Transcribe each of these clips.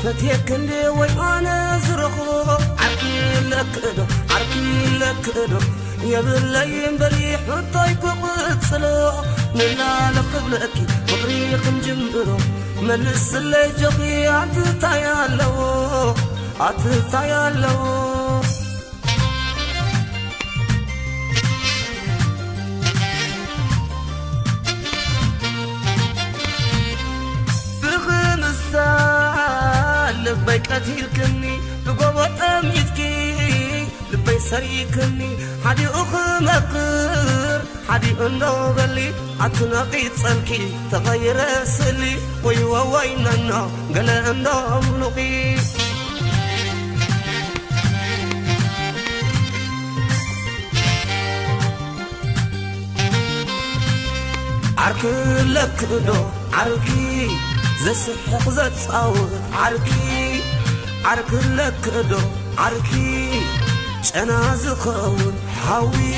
فتيك اللي ويانا زرخو عركي لك دو يا بالليل بريح الطيق وقتلو نلا لقبلك بطريق مجمرو ملس اللي جغي عتتايالو لبي قتيلكني بقوة أميتكي لبي سريكني حدي أخمقر حدي أندوغلي عتنقيت سلكي تغير سلي ويوويننا قل أندوم لقي عرك لك دو عركي زسحق زتصاوت عرك لك دو عركي أنا زخون حاوي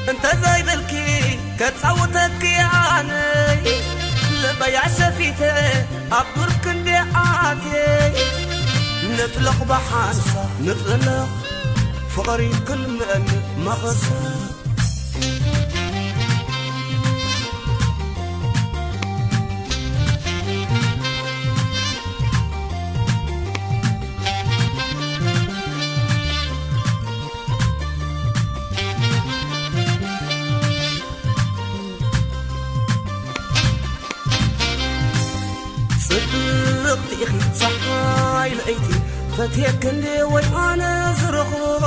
انت زي بالكي كتصوتك يعني لبيع شفيته أبرك اندي عادي نطلق بحاسة نطلق فقري كل من مغصة صدقتي اخي صحاي لقيتي فتيك اللي ويانا زرخو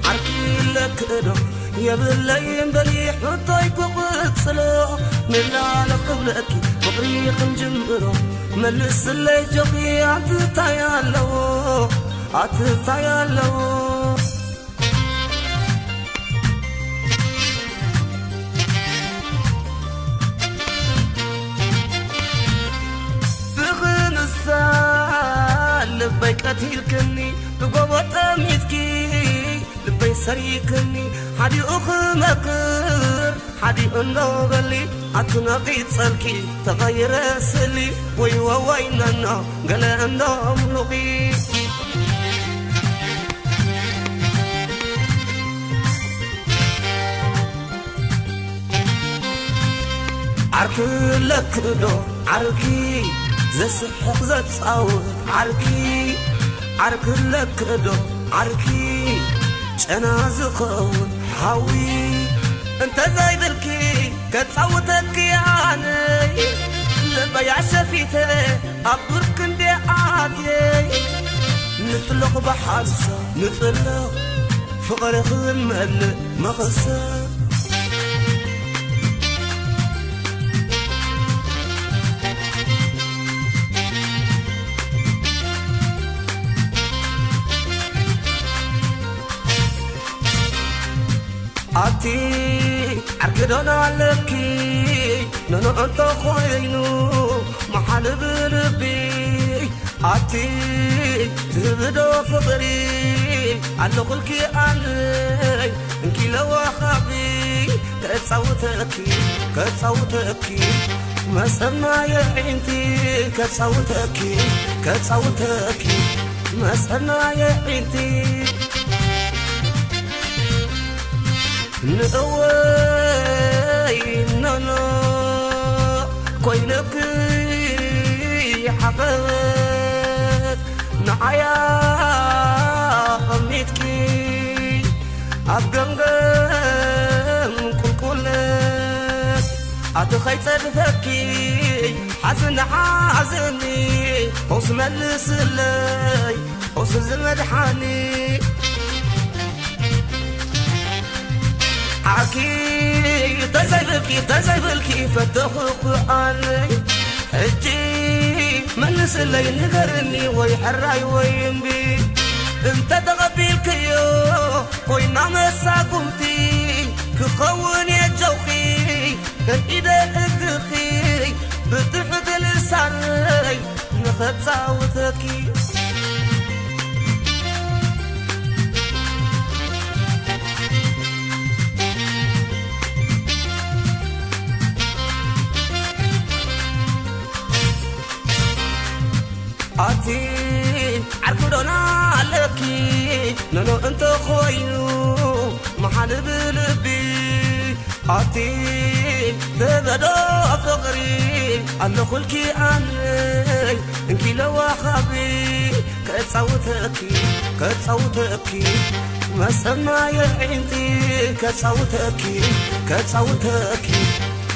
عركي لك دو يا بالليل بريح الطيق وقتلو نلا لقبلك بطريق مجمرو ملس اللي جغي عتتايالو لبي قتيلكني بقوة أميتكي لبي سريكني حدي أخمقر حدي أندوغلي عتنقيت سلكي تغير سلي ويوويننا قل أندوم لقي عرك لك دو عركي زسحق زتصاوت عرك لك دو عركي أنا زخون حاوي انت زي بالكي كتصوتك يعني لبيع شفيته أبرك اندي عادي نطلق بحاسة نطلق فقر خمل مغسى عتي عركدنا لكي نانا انت خوينو محل بربي عتي تبدو فقري على خلقي علي انكي لو خبي كتصوتكي ما سمع يا عينتي كتصوتكي ما سمع يا عينتي نقوي نانا كوينك حقت نعيا قميتكي أبقنقم كلك أتخيط صدفكي حزني حوص ملس اللي حوص زمد حاني عكي تزايبلكي فتخوق عني اجي ملس اللي نقرني ويحراي وينبي انت تغبيلكيو وينا مساقمتي كقون يجوخي كان إذا اقرخي بتحد لساني نخد صوتكي ننو انت خوينو محل بلبي عطي تبدا فقري على خلكي عني انكي لو خبي كتصوتكي ما سمع يا عينتي كتصوتكي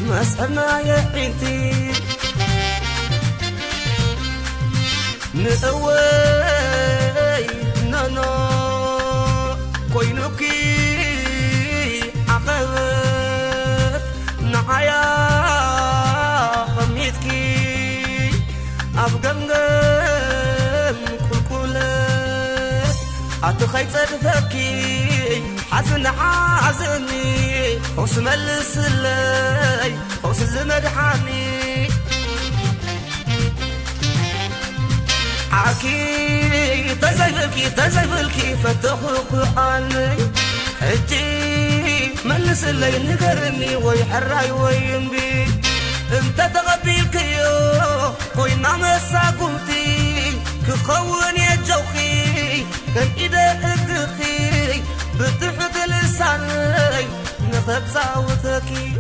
ما سمع يا عينتي نسوي نانا كوينوكي عقبت نعيا خميتكي أبقمقم كل أتخيط تفكي حزن حزني خوص ملس اللي خوص الزمد حاني عكي تزيبلكي فتحوا قرآني حجي ملس اللي نقرني ويحراي وينبي انت تغبيلك يو وينا مساقمتي كخون يجوخي كان إذا اكخي بتحت لساني نخد صوتكي